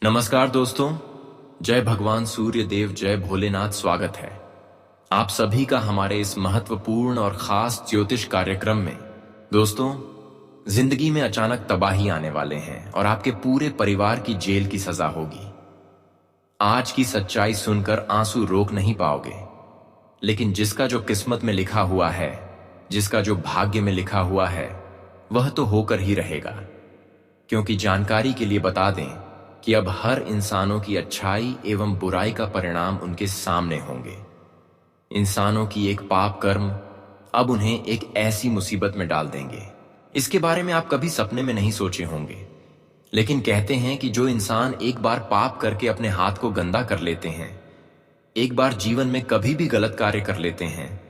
नमस्कार दोस्तों, जय भगवान सूर्य देव, जय भोलेनाथ। स्वागत है आप सभी का हमारे इस महत्वपूर्ण और खास ज्योतिष कार्यक्रम में। दोस्तों, जिंदगी में अचानक तबाही आने वाले हैं और आपके पूरे परिवार की जेल की सजा होगी। आज की सच्चाई सुनकर आंसू रोक नहीं पाओगे, लेकिन जिसका जो किस्मत में लिखा हुआ है, जिसका जो भाग्य में लिखा हुआ है, वह तो होकर ही रहेगा। क्योंकि जानकारी के लिए बता दें कि अब हर इंसानों की अच्छाई एवं बुराई का परिणाम उनके सामने होंगे। इंसानों की एक पाप कर्म अब उन्हें एक ऐसी मुसीबत में डाल देंगे, इसके बारे में आप कभी सपने में नहीं सोचे होंगे। लेकिन कहते हैं कि जो इंसान एक बार पाप करके अपने हाथ को गंदा कर लेते हैं, एक बार जीवन में कभी भी गलत कार्य कर लेते हैं,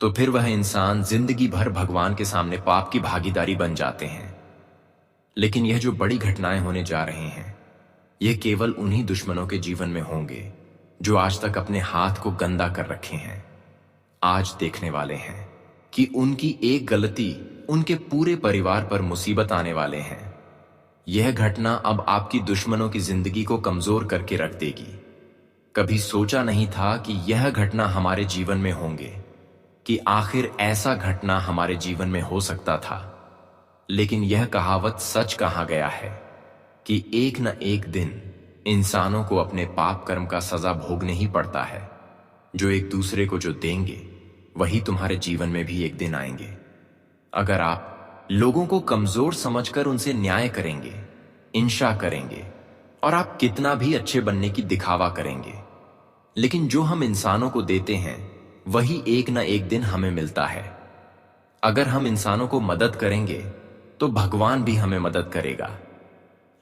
तो फिर वह इंसान जिंदगी भर भगवान के सामने पाप की भागीदारी बन जाते हैं। लेकिन यह जो बड़ी घटनाएं होने जा रही हैं, ये केवल उन्हीं दुश्मनों के जीवन में होंगे जो आज तक अपने हाथ को गंदा कर रखे हैं। आज देखने वाले हैं कि उनकी एक गलती उनके पूरे परिवार पर मुसीबत आने वाले हैं। यह घटना अब आपकी दुश्मनों की जिंदगी को कमजोर करके रख देगी। कभी सोचा नहीं था कि यह घटना हमारे जीवन में होंगे, कि आखिर ऐसा घटना हमारे जीवन में हो सकता था। लेकिन यह कहावत सच कहा गया है कि एक न एक दिन इंसानों को अपने पाप कर्म का सजा भोगने ही पड़ता है। जो एक दूसरे को जो देंगे, वही तुम्हारे जीवन में भी एक दिन आएंगे। अगर आप लोगों को कमजोर समझकर उनसे न्याय करेंगे, इंशा करेंगे और आप कितना भी अच्छे बनने की दिखावा करेंगे, लेकिन जो हम इंसानों को देते हैं वही एक न एक दिन हमें मिलता है। अगर हम इंसानों को मदद करेंगे तो भगवान भी हमें मदद करेगा।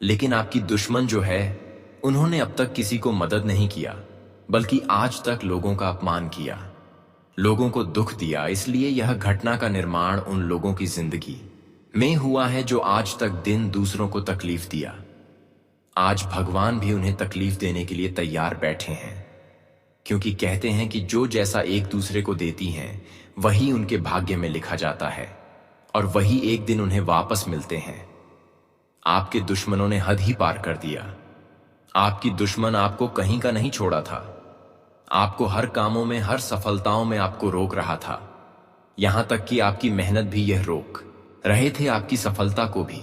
लेकिन आपकी दुश्मन जो है, उन्होंने अब तक किसी को मदद नहीं किया, बल्कि आज तक लोगों का अपमान किया, लोगों को दुख दिया। इसलिए यह घटना का निर्माण उन लोगों की जिंदगी में हुआ है जो आज तक दिन दूसरों को तकलीफ दिया। आज भगवान भी उन्हें तकलीफ देने के लिए तैयार बैठे हैं, क्योंकि कहते हैं कि जो जैसा एक दूसरे को देती हैं, वही उनके भाग्य में लिखा जाता है और वही एक दिन उन्हें वापस मिलते हैं। आपके दुश्मनों ने हद ही पार कर दिया। आपकी दुश्मन आपको कहीं का नहीं छोड़ा था। आपको हर कामों में, हर सफलताओं में आपको रोक रहा था। यहां तक कि आपकी मेहनत भी यह रोक रहे थे, आपकी सफलता को भी,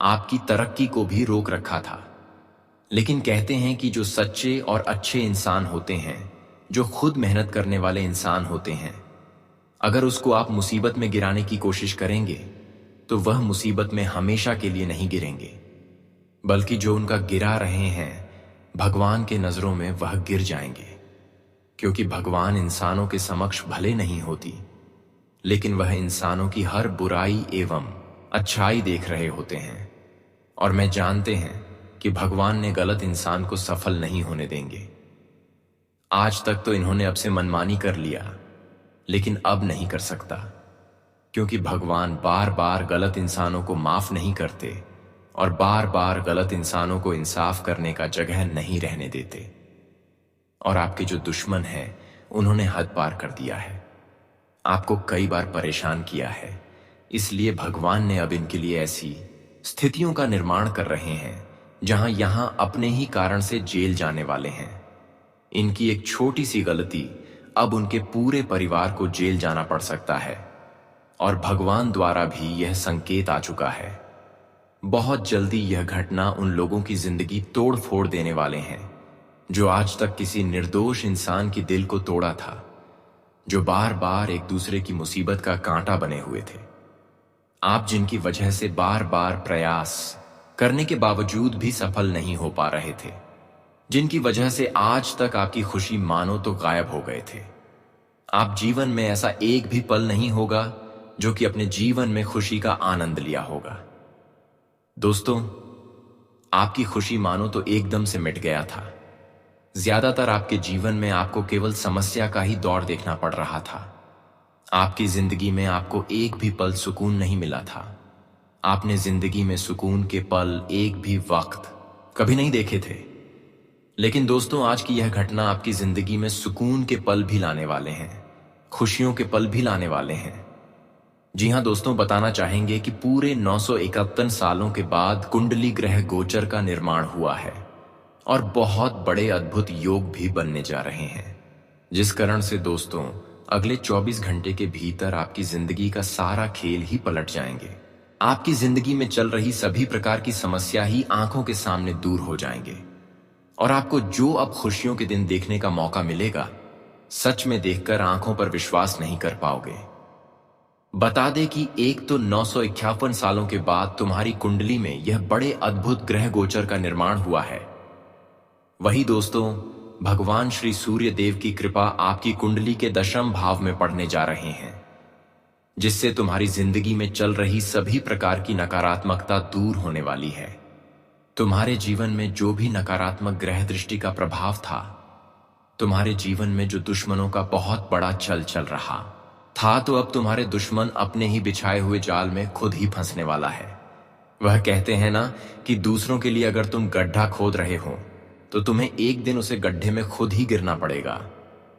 आपकी तरक्की को भी रोक रखा था। लेकिन कहते हैं कि जो सच्चे और अच्छे इंसान होते हैं, जो खुद मेहनत करने वाले इंसान होते हैं, अगर उसको आप मुसीबत में गिराने की कोशिश करेंगे तो वह मुसीबत में हमेशा के लिए नहीं गिरेंगे, बल्कि जो उनका गिरा रहे हैं, भगवान के नजरों में वह गिर जाएंगे। क्योंकि भगवान इंसानों के समक्ष भले नहीं होती, लेकिन वह इंसानों की हर बुराई एवं अच्छाई देख रहे होते हैं। और मैं जानते हैं कि भगवान ने गलत इंसान को सफल नहीं होने देंगे। आज तक तो इन्होंने अब से मनमानी कर लिया, लेकिन अब नहीं कर सकता, क्योंकि भगवान बार बार गलत इंसानों को माफ नहीं करते और बार बार गलत इंसानों को इंसाफ करने का जगह नहीं रहने देते। और आपके जो दुश्मन हैं, उन्होंने हद पार कर दिया है, आपको कई बार परेशान किया है। इसलिए भगवान ने अब इनके लिए ऐसी स्थितियों का निर्माण कर रहे हैं जहां यहां अपने ही कारण से जेल जाने वाले हैं। इनकी एक छोटी सी गलती अब उनके पूरे परिवार को जेल जाना पड़ सकता है, और भगवान द्वारा भी यह संकेत आ चुका है। बहुत जल्दी यह घटना उन लोगों की जिंदगी तोड़ फोड़ देने वाले हैं जो आज तक किसी निर्दोष इंसान की दिल को तोड़ा था, जो बार बार एक दूसरे की मुसीबत का कांटा बने हुए थे। आप जिनकी वजह से बार बार प्रयास करने के बावजूद भी सफल नहीं हो पा रहे थे, जिनकी वजह से आज तक आपकी खुशी मानो तो गायब हो गए थे। आप जीवन में ऐसा एक भी पल नहीं होगा जो कि अपने जीवन में खुशी का आनंद लिया होगा। दोस्तों, आपकी खुशी मानो तो एकदम से मिट गया था। ज्यादातर आपके जीवन में आपको केवल समस्या का ही दौर देखना पड़ रहा था। आपकी जिंदगी में आपको एक भी पल सुकून नहीं मिला था। आपने जिंदगी में सुकून के पल एक भी वक्त कभी नहीं देखे थे। लेकिन दोस्तों, आज की यह घटना आपकी जिंदगी में सुकून के पल भी लाने वाले हैं, खुशियों के पल भी लाने वाले हैं। जी हां दोस्तों, बताना चाहेंगे कि पूरे 971 सालों के बाद कुंडली ग्रह गोचर का निर्माण हुआ है। और बहुत बड़े अद्भुत योग भी बनने जा रहे हैं, जिस कारण से दोस्तों अगले 24 घंटे के भीतर आपकी जिंदगी का सारा खेल ही पलट जाएंगे। आपकी जिंदगी में चल रही सभी प्रकार की समस्या ही आंखों के सामने दूर हो जाएंगे और आपको जो अब खुशियों के दिन देखने का मौका मिलेगा, सच में देखकर आंखों पर विश्वास नहीं कर पाओगे। बता दे कि एक तो 951 सालों के बाद तुम्हारी कुंडली में यह बड़े अद्भुत ग्रह गोचर का निर्माण हुआ है। वही दोस्तों भगवान श्री सूर्य देव की कृपा आपकी कुंडली के दशम भाव में पड़ने जा रहे हैं, जिससे तुम्हारी जिंदगी में चल रही सभी प्रकार की नकारात्मकता दूर होने वाली है। तुम्हारे जीवन में जो भी नकारात्मक ग्रह दृष्टि का प्रभाव था, तुम्हारे जीवन में जो दुश्मनों का बहुत बड़ा चल रहा था, तो अब तुम्हारे दुश्मन अपने ही बिछाए हुए जाल में खुद ही फंसने वाला है। वह कहते हैं ना कि दूसरों के लिए अगर तुम गड्ढा खोद रहे हो तो तुम्हें एक दिन उसे गड्ढे में खुद ही गिरना पड़ेगा।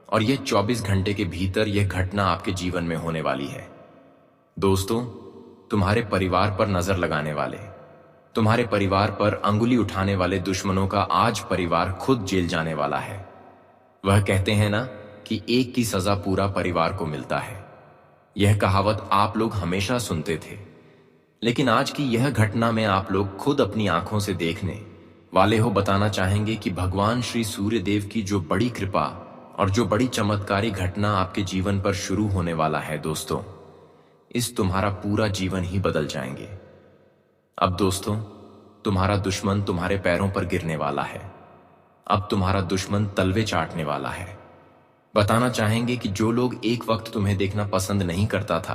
और यह 24 घंटे के भीतर यह घटना आपके जीवन में होने वाली है। दोस्तों तुम्हारे परिवार पर नजर लगाने वाले, तुम्हारे परिवार पर अंगुली उठाने वाले दुश्मनों का आज परिवार खुद जेल जाने वाला है। वह कहते हैं ना कि एक की सजा पूरा परिवार को मिलता है। यह कहावत आप लोग हमेशा सुनते थे, लेकिन आज की यह घटना में आप लोग खुद अपनी आंखों से देखने वाले हो। बताना चाहेंगे कि भगवान श्री सूर्य देव की जो बड़ी कृपा और जो बड़ी चमत्कारी घटना आपके जीवन पर शुरू होने वाला है दोस्तों, इस तुम्हारा पूरा जीवन ही बदल जाएंगे। अब दोस्तों तुम्हारा दुश्मन तुम्हारे पैरों पर गिरने वाला है। अब तुम्हारा दुश्मन तलवे चाटने वाला है। बताना चाहेंगे कि जो लोग एक वक्त तुम्हें देखना पसंद नहीं करता था,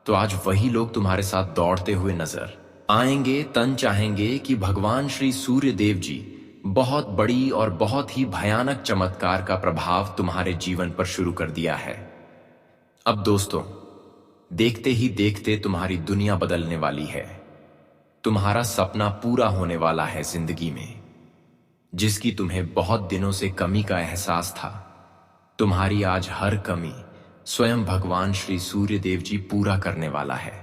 तो आज वही लोग तुम्हारे साथ दौड़ते हुए नजर आएंगे। तन चाहेंगे कि भगवान श्री सूर्य देव जी बहुत बड़ी और बहुत ही भयानक चमत्कार का प्रभाव तुम्हारे जीवन पर शुरू कर दिया है। अब दोस्तों देखते ही देखते तुम्हारी दुनिया बदलने वाली है। तुम्हारा सपना पूरा होने वाला है जिंदगी में, जिसकी तुम्हें बहुत दिनों से कमी का एहसास था। तुम्हारी आज हर कमी स्वयं भगवान श्री सूर्य देव जी पूरा करने वाला है।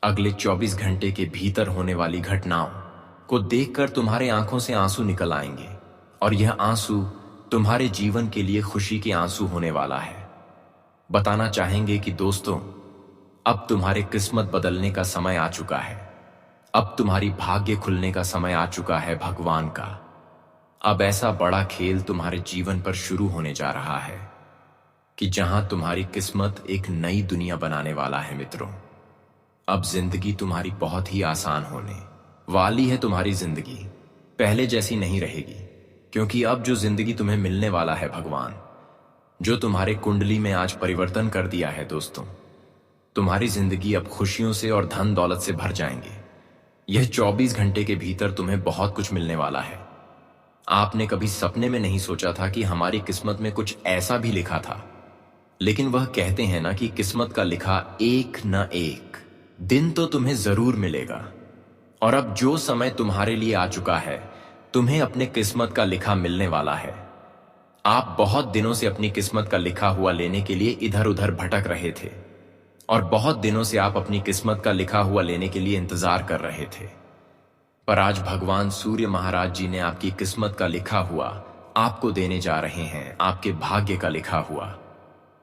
अगले 24 घंटे के भीतर होने वाली घटनाओं को देखकर तुम्हारे आंखों से आंसू निकल आएंगे और यह आंसू तुम्हारे जीवन के लिए खुशी के आंसू होने वाला है। बताना चाहेंगे कि दोस्तों अब तुम्हारे किस्मत बदलने का समय आ चुका है। अब तुम्हारी भाग्य खुलने का समय आ चुका है भगवान का। अब ऐसा बड़ा खेल तुम्हारे जीवन पर शुरू होने जा रहा है कि जहां तुम्हारी किस्मत एक नई दुनिया बनाने वाला है मित्रों। अब जिंदगी तुम्हारी बहुत ही आसान होने वाली है। तुम्हारी जिंदगी पहले जैसी नहीं रहेगी, क्योंकि अब जो जिंदगी तुम्हें मिलने वाला है भगवान जो तुम्हारे कुंडली में आज परिवर्तन कर दिया है दोस्तों, तुम्हारी जिंदगी अब खुशियों से और धन दौलत से भर जाएंगे। यह 24 घंटे के भीतर तुम्हें बहुत कुछ मिलने वाला है। आपने कभी सपने में नहीं सोचा था कि हमारी किस्मत में कुछ ऐसा भी लिखा था, लेकिन वह कहते हैं ना कि किस्मत का लिखा एक न एक दिन तो तुम्हें जरूर मिलेगा। और अब जो समय तुम्हारे लिए आ चुका है, तुम्हें अपने किस्मत का लिखा मिलने वाला है। आप बहुत दिनों से अपनी किस्मत का लिखा हुआ लेने के लिए इधर उधर भटक रहे थे और बहुत दिनों से आप अपनी किस्मत का लिखा हुआ लेने के लिए इंतजार कर रहे थे, पर आज भगवान सूर्य महाराज जी ने आपकी किस्मत का लिखा हुआ आपको देने जा रहे हैं, आपके भाग्य का लिखा हुआ।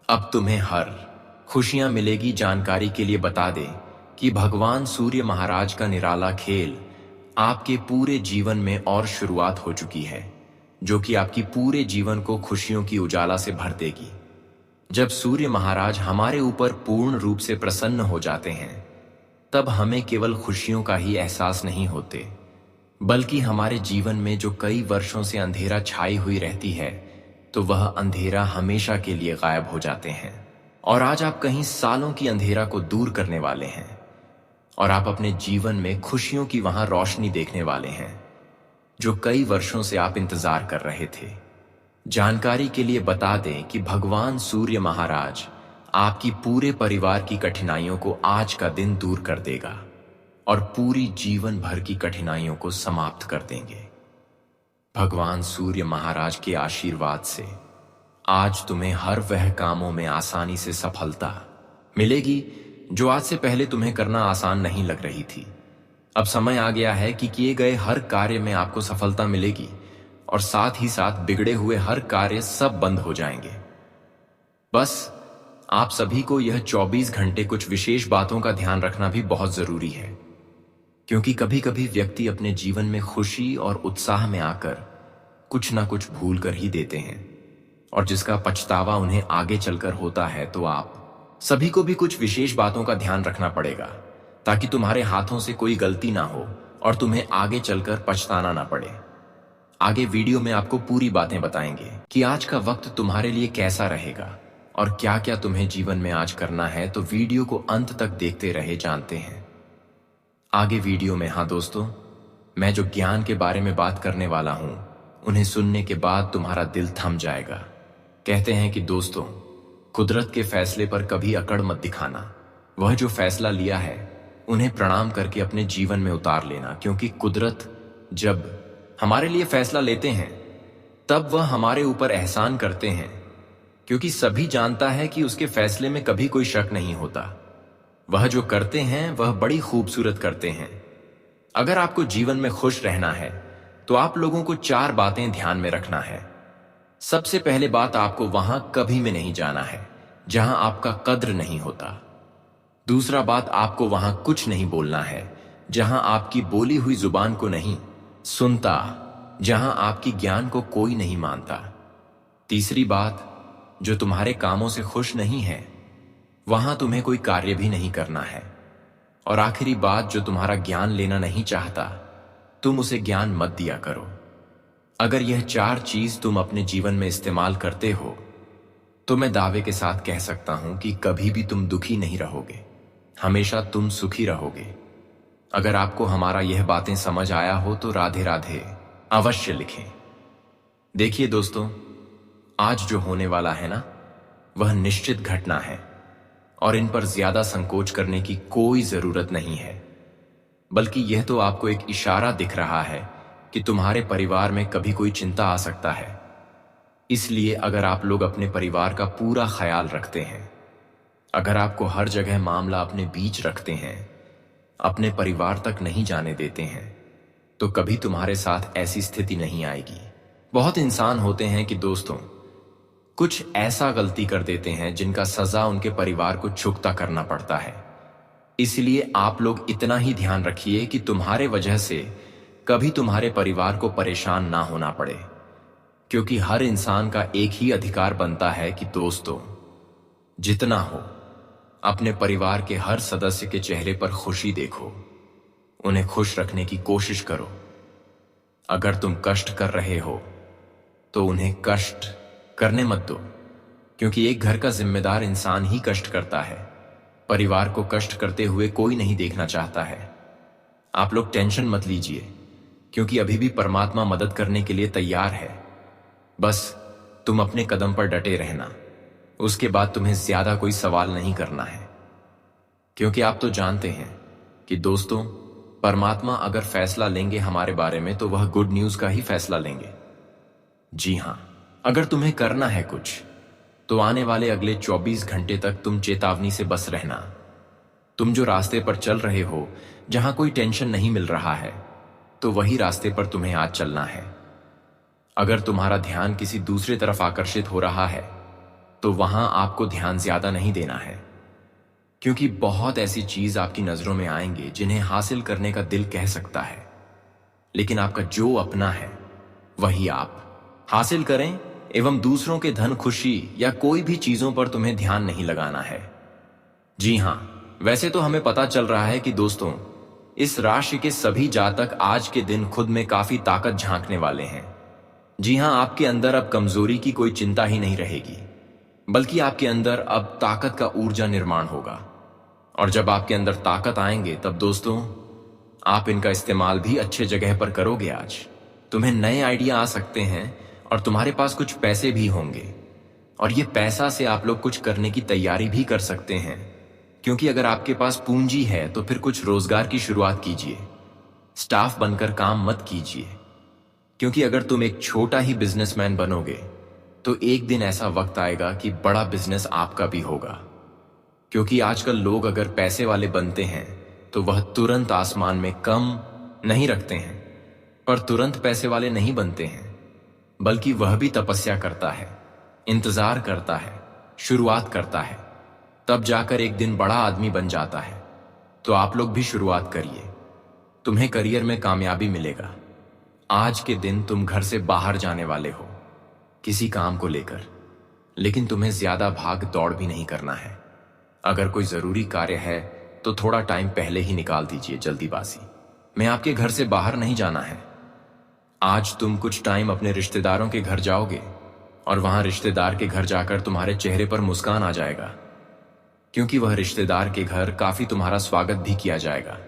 अब तुम्हें हर खुशियां मिलेगी। जानकारी के लिए बता दें कि भगवान सूर्य महाराज का निराला खेल आपके पूरे जीवन में और शुरुआत हो चुकी है, जो कि आपकी पूरे जीवन को खुशियों की उजाला से भर देगी। जब सूर्य महाराज हमारे ऊपर पूर्ण रूप से प्रसन्न हो जाते हैं, तब हमें केवल खुशियों का ही एहसास नहीं होते, बल्कि हमारे जीवन में जो कई वर्षों से अंधेरा छाई हुई रहती है, तो वह अंधेरा हमेशा के लिए गायब हो जाते हैं। और आज आप कहीं सालों की अंधेरा को दूर करने वाले हैं और आप अपने जीवन में खुशियों की वहां रोशनी देखने वाले हैं, जो कई वर्षों से आप इंतजार कर रहे थे। जानकारी के लिए बता दें कि भगवान सूर्य महाराज आपकी पूरे परिवार की कठिनाइयों को आज का दिन दूर कर देगा और पूरी जीवन भर की कठिनाइयों को समाप्त कर देंगे। भगवान सूर्य महाराज के आशीर्वाद से आज तुम्हें हर वह कामों में आसानी से सफलता मिलेगी जो आज से पहले तुम्हें करना आसान नहीं लग रही थी। अब समय आ गया है कि किए गए हर कार्य में आपको सफलता मिलेगी, और साथ ही साथ बिगड़े हुए हर कार्य सब बंद हो जाएंगे। बस आप सभी को यह 24 घंटे कुछ विशेष बातों का ध्यान रखना भी बहुत जरूरी है, क्योंकि कभी कभी व्यक्ति अपने जीवन में खुशी और उत्साह में आकर कुछ ना कुछ भूल कर ही देते हैं, और जिसका पछतावा उन्हें आगे चलकर होता है। तो आप सभी को भी कुछ विशेष बातों का ध्यान रखना पड़ेगा, ताकि तुम्हारे हाथों से कोई गलती ना हो और तुम्हें आगे चलकर पछताना ना पड़े। आगे वीडियो में आपको पूरी बातें बताएंगे कि आज का वक्त तुम्हारे लिए कैसा रहेगा और क्या क्या तुम्हें जीवन में आज करना है। तो वीडियो को अंत तक देखते रहे, जानते हैं आगे वीडियो में। हाँ दोस्तों, मैं जो ज्ञान के बारे में बात करने वाला हूं, उन्हें सुनने के बाद तुम्हारा दिल थम जाएगा। कहते हैं कि दोस्तों, कुदरत के फैसले पर कभी अकड़ मत दिखाना। वह जो फैसला लिया है उन्हें प्रणाम करके अपने जीवन में उतार लेना, क्योंकि कुदरत जब हमारे लिए फैसला लेते हैं तब वह हमारे ऊपर एहसान करते हैं, क्योंकि सभी जानता है कि उसके फैसले में कभी कोई शक नहीं होता। वह जो करते हैं वह बड़ी खूबसूरत करते हैं। अगर आपको जीवन में खुश रहना है तो आप लोगों को 4 बातें ध्यान में रखना है। सबसे पहले बात, आपको वहां कभी में नहीं जाना है जहां आपका कद्र नहीं होता। दूसरा बात, आपको वहां कुछ नहीं बोलना है जहां आपकी बोली हुई जुबान को नहीं सुनता, जहां आपकी ज्ञान को कोई नहीं मानता। तीसरी बात, जो तुम्हारे कामों से खुश नहीं है वहां तुम्हें कोई कार्य भी नहीं करना है। और आखिरी बात, जो तुम्हारा ज्ञान लेना नहीं चाहता तुम उसे ज्ञान मत दिया करो। अगर यह 4 चीज तुम अपने जीवन में इस्तेमाल करते हो तो मैं दावे के साथ कह सकता हूं कि कभी भी तुम दुखी नहीं रहोगे, हमेशा तुम सुखी रहोगे। अगर आपको हमारा यह बातें समझ आया हो तो राधे राधे अवश्य लिखें। देखिए दोस्तों, आज जो होने वाला है ना, वह निश्चित घटना है और इन पर ज्यादा संकोच करने की कोई जरूरत नहीं है, बल्कि यह तो आपको एक इशारा दिख रहा है कि तुम्हारे परिवार में कभी कोई चिंता आ सकता है। इसलिए अगर आप लोग अपने परिवार का पूरा ख्याल रखते हैं, अगर आपको हर जगह मामला अपने बीच रखते हैं, अपने परिवार तक नहीं जाने देते हैं, तो कभी तुम्हारे साथ ऐसी स्थिति नहीं आएगी। बहुत इंसान होते हैं कि दोस्तों कुछ ऐसा गलती कर देते हैं जिनका सजा उनके परिवार को चुकता करना पड़ता है। इसलिए आप लोग इतना ही ध्यान रखिए कि तुम्हारे वजह से कभी तुम्हारे परिवार को परेशान ना होना पड़े, क्योंकि हर इंसान का एक ही अधिकार बनता है कि दोस्तों जितना हो अपने परिवार के हर सदस्य के चेहरे पर खुशी देखो, उन्हें खुश रखने की कोशिश करो। अगर तुम कष्ट कर रहे हो तो उन्हें कष्ट करने मत दो, क्योंकि एक घर का जिम्मेदार इंसान ही कष्ट करता है। परिवार को कष्ट करते हुए कोई नहीं देखना चाहता है। आप लोग टेंशन मत लीजिए, क्योंकि अभी भी परमात्मा मदद करने के लिए तैयार है। बस तुम अपने कदम पर डटे रहना, उसके बाद तुम्हें ज्यादा कोई सवाल नहीं करना है, क्योंकि आप तो जानते हैं कि दोस्तों परमात्मा अगर फैसला लेंगे हमारे बारे में तो वह गुड न्यूज का ही फैसला लेंगे। जी हां, अगर तुम्हें करना है कुछ तो आने वाले अगले 24 घंटे तक तुम चेतावनी से बस रहना। तुम जो रास्ते पर चल रहे हो जहां कोई टेंशन नहीं मिल रहा है, तो वही रास्ते पर तुम्हें आज चलना है। अगर तुम्हारा ध्यान किसी दूसरे तरफ आकर्षित हो रहा है तो वहां आपको ध्यान ज्यादा नहीं देना है, क्योंकि बहुत ऐसी चीज आपकी नजरों में आएंगे जिन्हें हासिल करने का दिल कह सकता है, लेकिन आपका जो अपना है वही आप हासिल करें, एवं दूसरों के धन खुशी या कोई भी चीजों पर तुम्हें ध्यान नहीं लगाना है। जी हां, वैसे तो हमें पता चल रहा है कि दोस्तों इस राशि के सभी जातक आज के दिन खुद में काफी ताकत झांकने वाले हैं। जी हां, आपके अंदर अब कमजोरी की कोई चिंता ही नहीं रहेगी, बल्कि आपके अंदर अब ताकत का ऊर्जा निर्माण होगा। और जब आपके अंदर ताकत आएंगे तब दोस्तों आप इनका इस्तेमाल भी अच्छे जगह पर करोगे। आज तुम्हें नए आइडिया आ सकते हैं और तुम्हारे पास कुछ पैसे भी होंगे, और ये पैसा से आप लोग कुछ करने की तैयारी भी कर सकते हैं, क्योंकि अगर आपके पास पूंजी है तो फिर कुछ रोजगार की शुरुआत कीजिए। स्टाफ बनकर काम मत कीजिए, क्योंकि अगर तुम एक छोटा ही बिजनेसमैन बनोगे तो एक दिन ऐसा वक्त आएगा कि बड़ा बिजनेस आपका भी होगा। क्योंकि आजकल लोग अगर पैसे वाले बनते हैं तो वह तुरंत आसमान में कम नहीं रखते हैं, पर तुरंत पैसे वाले नहीं बनते हैं। बल्कि वह भी तपस्या करता है, इंतजार करता है, शुरुआत करता है, तब जाकर एक दिन बड़ा आदमी बन जाता है। तो आप लोग भी शुरुआत करिए, तुम्हें करियर में कामयाबी मिलेगा। आज के दिन तुम घर से बाहर जाने वाले हो किसी काम को लेकर, लेकिन तुम्हें ज्यादा भाग दौड़ भी नहीं करना है। अगर कोई जरूरी कार्य है तो थोड़ा टाइम पहले ही निकाल दीजिए, जल्दीबाजी में आपके घर से बाहर नहीं जाना है। आज तुम कुछ टाइम अपने रिश्तेदारों के घर जाओगे और वहां रिश्तेदार के घर जाकर तुम्हारे चेहरे पर मुस्कान आ जाएगा, क्योंकि वह रिश्तेदार के घर काफी तुम्हारा स्वागत भी किया जाएगा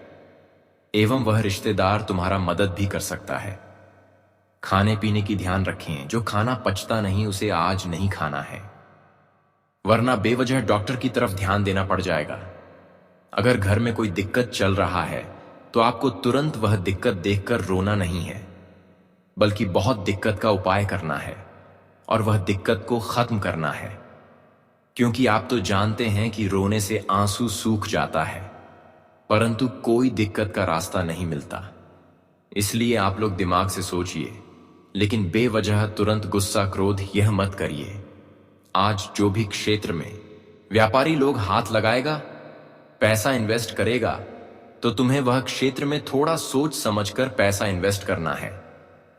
एवं वह रिश्तेदार तुम्हारा मदद भी कर सकता है। खाने पीने की ध्यान रखें, जो खाना पचता नहीं उसे आज नहीं खाना है, वरना बेवजह डॉक्टर की तरफ ध्यान देना पड़ जाएगा। अगर घर में कोई दिक्कत चल रहा है तो आपको तुरंत वह दिक्कत देखकर रोना नहीं है, बल्कि बहुत दिक्कत का उपाय करना है और वह दिक्कत को खत्म करना है, क्योंकि आप तो जानते हैं कि रोने से आंसू सूख जाता है, परंतु कोई दिक्कत का रास्ता नहीं मिलता। इसलिए आप लोग दिमाग से सोचिए, लेकिन बेवजह तुरंत गुस्सा क्रोध यह मत करिए। आज जो भी क्षेत्र में व्यापारी लोग हाथ लगाएगा, पैसा इन्वेस्ट करेगा, तो तुम्हें वह क्षेत्र में थोड़ा सोच समझकर पैसा इन्वेस्ट करना है,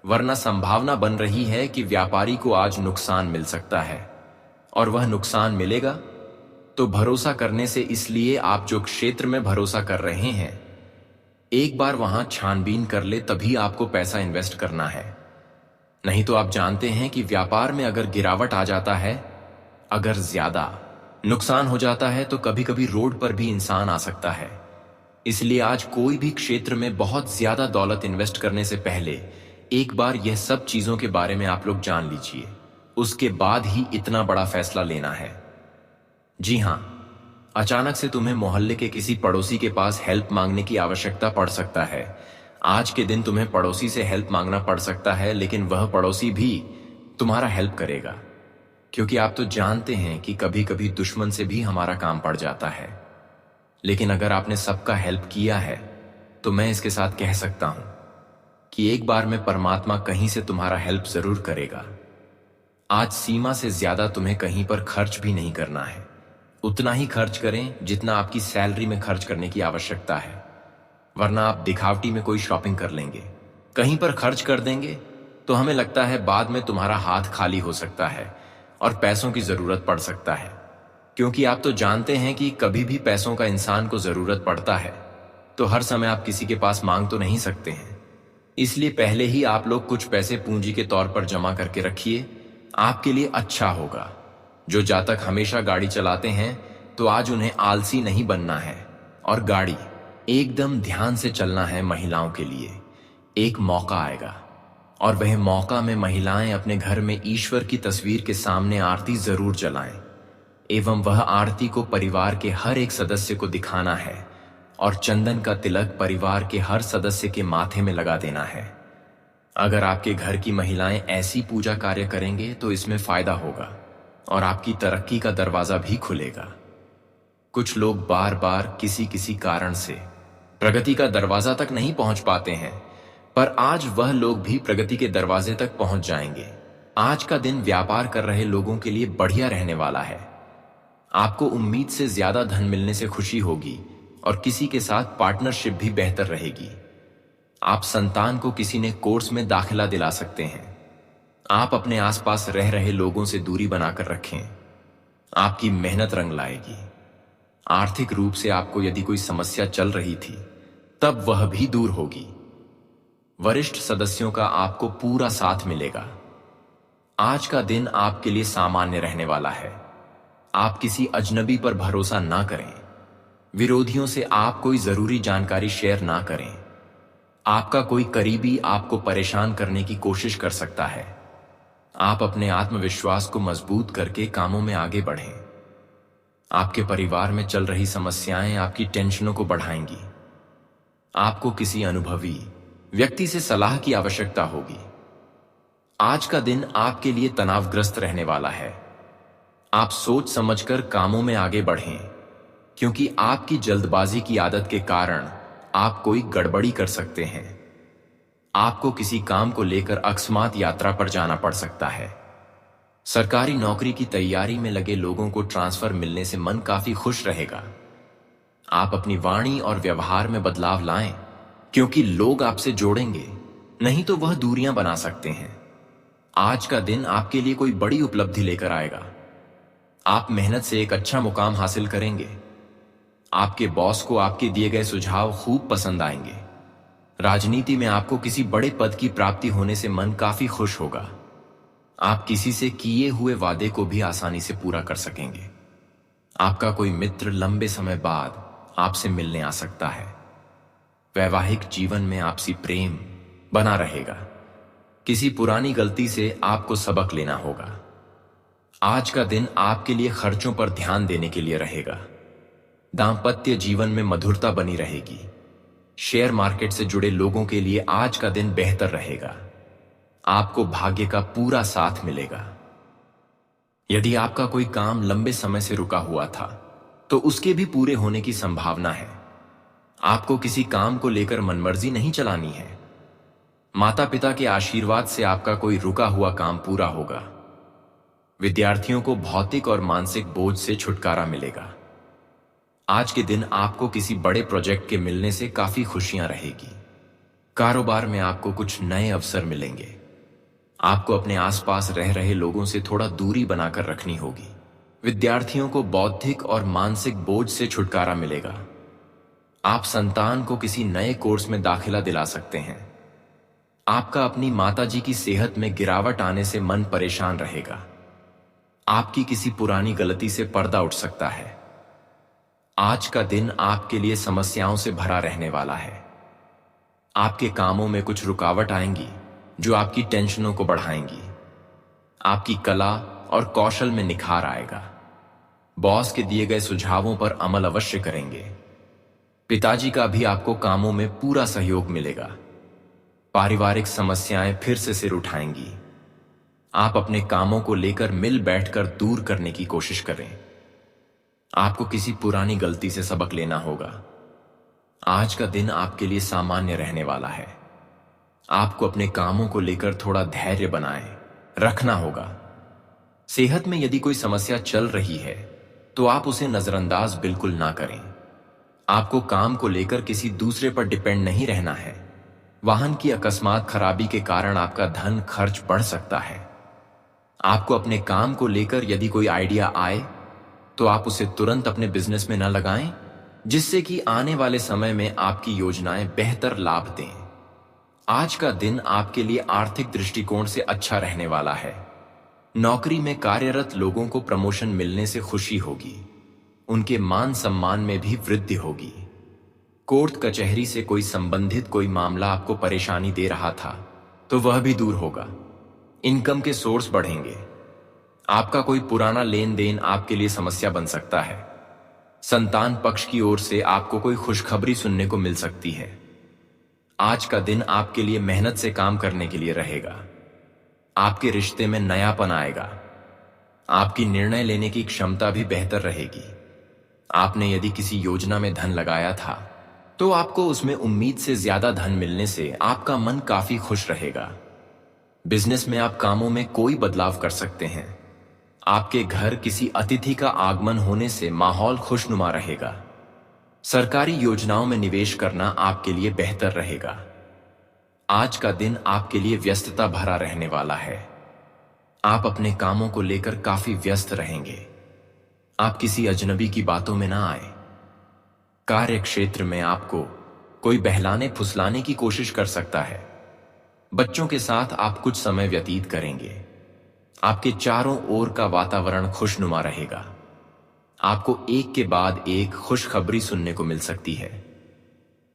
वरना संभावना बन रही है कि व्यापारी को आज नुकसान मिल सकता है, और वह नुकसान मिलेगा तो भरोसा करने से, इसलिए आप जो क्षेत्र में भरोसा कर रहे हैं एक बार वहां छानबीन कर ले, तभी आपको पैसा इन्वेस्ट करना है। नहीं तो आप जानते हैं कि व्यापार में अगर गिरावट आ जाता है, अगर ज्यादा नुकसान हो जाता है, तो कभी कभी रोड पर भी इंसान आ सकता है। इसलिए आज कोई भी क्षेत्र में बहुत ज्यादा दौलत इन्वेस्ट करने से पहले एक बार यह सब चीजों के बारे में आप लोग जान लीजिए, उसके बाद ही इतना बड़ा फैसला लेना है। जी हां, अचानक से तुम्हें मोहल्ले के किसी पड़ोसी के पास हेल्प मांगने की आवश्यकता पड़ सकता है। आज के दिन तुम्हें पड़ोसी से हेल्प मांगना पड़ सकता है, लेकिन वह पड़ोसी भी तुम्हारा हेल्प करेगा, क्योंकि आप तो जानते हैं कि कभी कभी दुश्मन से भी हमारा काम पड़ जाता है। लेकिन अगर आपने सबका हेल्प किया है तो मैं इसके साथ कह सकता हूं कि एक बार में परमात्मा कहीं से तुम्हारा हेल्प जरूर करेगा। आज सीमा से ज्यादा तुम्हें कहीं पर खर्च भी नहीं करना है, उतना ही खर्च करें जितना आपकी सैलरी में खर्च करने की आवश्यकता है, वरना आप दिखावटी में कोई शॉपिंग कर लेंगे, कहीं पर खर्च कर देंगे तो हमें लगता है बाद में तुम्हारा हाथ खाली हो सकता है और पैसों की जरूरत पड़ सकता है, क्योंकि आप तो जानते हैं कि कभी भी पैसों का इंसान को जरूरत पड़ता है, तो हर समय आप किसी के पास मांग तो नहीं सकते हैं। इसलिए पहले ही आप लोग कुछ पैसे पूंजी के तौर पर जमा करके रखिए, आपके लिए अच्छा होगा। जो जातक हमेशा गाड़ी चलाते हैं तो आज उन्हें आलसी नहीं बनना है और गाड़ी एकदम ध्यान से चलना है। महिलाओं के लिए एक मौका आएगा और वह मौका में महिलाएं अपने घर में ईश्वर की तस्वीर के सामने आरती जरूर जलाएं एवं वह आरती को परिवार के हर एक सदस्य को दिखाना है और चंदन का तिलक परिवार के हर सदस्य के माथे में लगा देना है। अगर आपके घर की महिलाएं ऐसी पूजा कार्य करेंगे तो इसमें फायदा होगा और आपकी तरक्की का दरवाजा भी खुलेगा। कुछ लोग बार बार किसी किसी कारण से प्रगति का दरवाजा तक नहीं पहुंच पाते हैं, पर आज वह लोग भी प्रगति के दरवाजे तक पहुंच जाएंगे। आज का दिन व्यापार कर रहे लोगों के लिए बढ़िया रहने वाला है। आपको उम्मीद से ज्यादा धन मिलने से खुशी होगी और किसी के साथ पार्टनरशिप भी बेहतर रहेगी। आप संतान को किसी ने कोर्स में दाखिला दिला सकते हैं। आप अपने आसपास रह रहे लोगों से दूरी बनाकर रखें, आपकी मेहनत रंग लाएगी। आर्थिक रूप से आपको यदि कोई समस्या चल रही थी तब वह भी दूर होगी। वरिष्ठ सदस्यों का आपको पूरा साथ मिलेगा। आज का दिन आपके लिए सामान्य रहने वाला है। आप किसी अजनबी पर भरोसा ना करें। विरोधियों से आप कोई जरूरी जानकारी शेयर ना करें। आपका कोई करीबी आपको परेशान करने की कोशिश कर सकता है। आप अपने आत्मविश्वास को मजबूत करके कामों में आगे बढ़ें। आपके परिवार में चल रही समस्याएं आपकी टेंशनों को बढ़ाएंगी। आपको किसी अनुभवी व्यक्ति से सलाह की आवश्यकता होगी। आज का दिन आपके लिए तनावग्रस्त रहने वाला है। आप सोच समझकर कामों में आगे बढ़ें, क्योंकि आपकी जल्दबाजी की आदत के कारण आप कोई गड़बड़ी कर सकते हैं। आपको किसी काम को लेकर अकस्मात यात्रा पर जाना पड़ सकता है। सरकारी नौकरी की तैयारी में लगे लोगों को ट्रांसफर मिलने से मन काफी खुश रहेगा। आप अपनी वाणी और व्यवहार में बदलाव लाएं, क्योंकि लोग आपसे जोड़ेंगे, नहीं तो वह दूरियां बना सकते हैं। आज का दिन आपके लिए कोई बड़ी उपलब्धि लेकर आएगा। आप मेहनत से एक अच्छा मुकाम हासिल करेंगे। आपके बॉस को आपके दिए गए सुझाव खूब पसंद आएंगे। राजनीति में आपको किसी बड़े पद की प्राप्ति होने से मन काफी खुश होगा। आप किसी से किए हुए वादे को भी आसानी से पूरा कर सकेंगे। आपका कोई मित्र लंबे समय बाद आपसे मिलने आ सकता है। वैवाहिक जीवन में आपसी प्रेम बना रहेगा। किसी पुरानी गलती से आपको सबक लेना होगा। आज का दिन आपके लिए खर्चों पर ध्यान देने के लिए रहेगा। दांपत्य जीवन में मधुरता बनी रहेगी। शेयर मार्केट से जुड़े लोगों के लिए आज का दिन बेहतर रहेगा। आपको भाग्य का पूरा साथ मिलेगा। यदि आपका कोई काम लंबे समय से रुका हुआ था, तो उसके भी पूरे होने की संभावना है। आपको किसी काम को लेकर मनमर्जी नहीं चलानी है। माता पिता के आशीर्वाद से आपका कोई रुका हुआ काम पूरा होगा। विद्यार्थियों को भौतिक और मानसिक बोझ से छुटकारा मिलेगा। आज के दिन आपको किसी बड़े प्रोजेक्ट के मिलने से काफी खुशियां रहेगी। कारोबार में आपको कुछ नए अवसर मिलेंगे। आपको अपने आसपास रह रहे लोगों से थोड़ा दूरी बनाकर रखनी होगी। विद्यार्थियों को बौद्धिक और मानसिक बोझ से छुटकारा मिलेगा। आप संतान को किसी नए कोर्स में दाखिला दिला सकते हैं। आपका अपनी माताजी की सेहत में गिरावट आने से मन परेशान रहेगा। आपकी किसी पुरानी गलती से पर्दा उठ सकता है। आज का दिन आपके लिए समस्याओं से भरा रहने वाला है। आपके कामों में कुछ रुकावट आएंगी जो आपकी टेंशनों को बढ़ाएंगी। आपकी कला और कौशल में निखार आएगा। बॉस के दिए गए सुझावों पर अमल अवश्य करेंगे। पिताजी का भी आपको कामों में पूरा सहयोग मिलेगा। पारिवारिक समस्याएं फिर से सिर उठाएंगी। आप अपने कामों को लेकर मिल बैठकर दूर करने की कोशिश करें। आपको किसी पुरानी गलती से सबक लेना होगा। आज का दिन आपके लिए सामान्य रहने वाला है। आपको अपने कामों को लेकर थोड़ा धैर्य बनाए रखना होगा। सेहत में यदि कोई समस्या चल रही है, तो आप उसे नजरअंदाज बिल्कुल ना करें। आपको काम को लेकर किसी दूसरे पर डिपेंड नहीं रहना है। वाहन की अकस्मात खराबी के कारण आपका धन खर्च बढ़ सकता है। आपको अपने काम को लेकर यदि कोई आइडिया आए, तो आप उसे तुरंत अपने बिजनेस में न लगाएं, जिससे कि आने वाले समय में आपकी योजनाएं बेहतर लाभ दें। आज का दिन आपके लिए आर्थिक दृष्टिकोण से अच्छा रहने वाला है। नौकरी में कार्यरत लोगों को प्रमोशन मिलने से खुशी होगी। उनके मान सम्मान में भी वृद्धि होगी। कोर्ट कचहरी से कोई संबंधित कोई मामला आपको परेशानी दे रहा था, तो वह भी दूर होगा। इनकम के सोर्स बढ़ेंगे। आपका कोई पुराना लेन देन आपके लिए समस्या बन सकता है। संतान पक्ष की ओर से आपको कोई खुशखबरी सुनने को मिल सकती है। आज का दिन आपके लिए मेहनत से काम करने के लिए रहेगा। आपके रिश्ते में नयापन आएगा। आपकी निर्णय लेने की क्षमता भी बेहतर रहेगी। आपने यदि किसी योजना में धन लगाया था, तो आपको उसमें उम्मीद से ज्यादा धन मिलने से आपका मन काफी खुश रहेगा। बिजनेस में आप कामों में कोई बदलाव कर सकते हैं। आपके घर किसी अतिथि का आगमन होने से माहौल खुशनुमा रहेगा। सरकारी योजनाओं में निवेश करना आपके लिए बेहतर रहेगा। आज का दिन आपके लिए व्यस्तता भरा रहने वाला है। आप अपने कामों को लेकर काफी व्यस्त रहेंगे। आप किसी अजनबी की बातों में ना आए। कार्य क्षेत्र में आपको कोई बहलाने फुसलाने की कोशिश कर सकता है। बच्चों के साथ आप कुछ समय व्यतीत करेंगे। आपके चारों ओर का वातावरण खुशनुमा रहेगा। आपको एक के बाद एक खुशखबरी सुनने को मिल सकती है।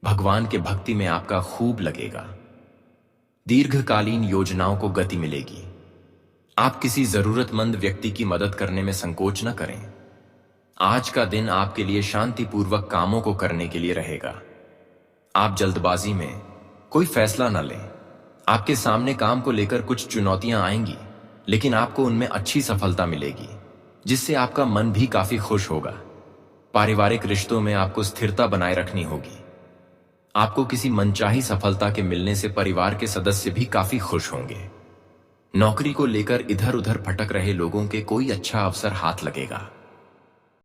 भगवान के भक्ति में आपका खूब लगेगा। दीर्घकालीन योजनाओं को गति मिलेगी। आप किसी जरूरतमंद व्यक्ति की मदद करने में संकोच न करें। आज का दिन आपके लिए शांतिपूर्वक कामों को करने के लिए रहेगा। आप जल्दबाजी में कोई फैसला न लें। आपके सामने काम को लेकर कुछ चुनौतियां आएंगी, लेकिन आपको उनमें अच्छी सफलता मिलेगी, जिससे आपका मन भी काफी खुश होगा। पारिवारिक रिश्तों में आपको स्थिरता बनाए रखनी होगी। आपको किसी मनचाही सफलता के मिलने से परिवार के सदस्य भी काफी खुश होंगे। नौकरी को लेकर इधर उधर भटक रहे लोगों के कोई अच्छा अवसर हाथ लगेगा।